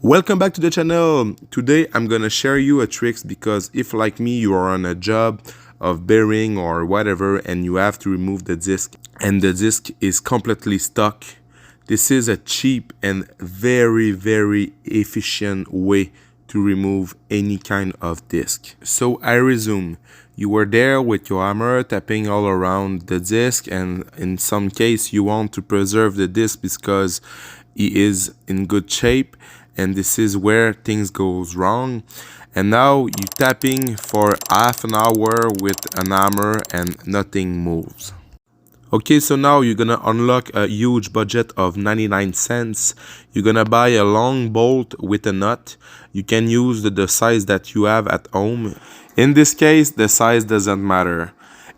Welcome back to the channel. Today I'm gonna share you a tricks because if like me you are on a job of bearing or whatever and you have to remove the disc and the disc is completely stuck, this is a cheap and very efficient way to remove any kind of disc. So I resume. You were there with your hammer tapping all around the disc, and in some case you want to preserve the disc because it is in good shape, and this is where things goes wrong. And now you tapping for half an hour with an hammer and nothing moves. Okay, so now you're gonna unlock a huge budget of 99 cents. You're gonna buy a long bolt with a nut. You can use the size that you have at home. In this case, the size doesn't matter.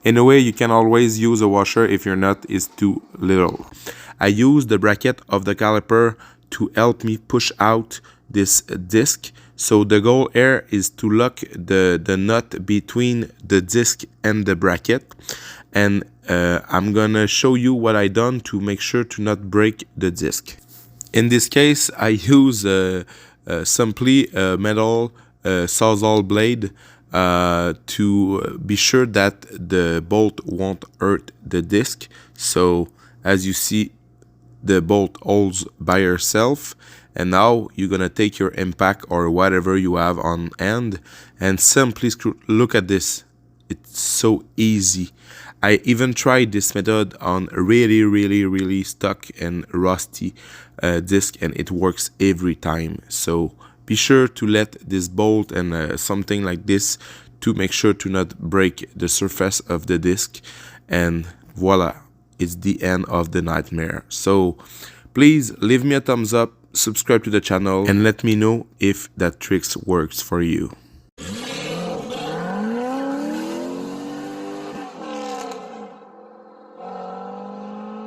In a way, you can always use a washer if your nut is too little. I use the bracket of the caliper to help me push out this disc. So the goal here is to lock the nut between the disc and the bracket. And I'm gonna show you what I done to make sure to not break the disc. In this case, I use simply a metal sawzall blade to be sure that the bolt won't hurt the disc. So as you see, the bolt holds by herself, and now you're gonna take your impact or whatever you have on hand and simply screw. Look at this, it's so easy. I even tried this method on really stuck and rusty disc, and it works every time. So be sure to let this bolt and something like this to make sure to not break the surface of the disc, and voila, it's the end of the nightmare. So please leave me a thumbs up, subscribe to the channel, and let me know if that tricks works for you.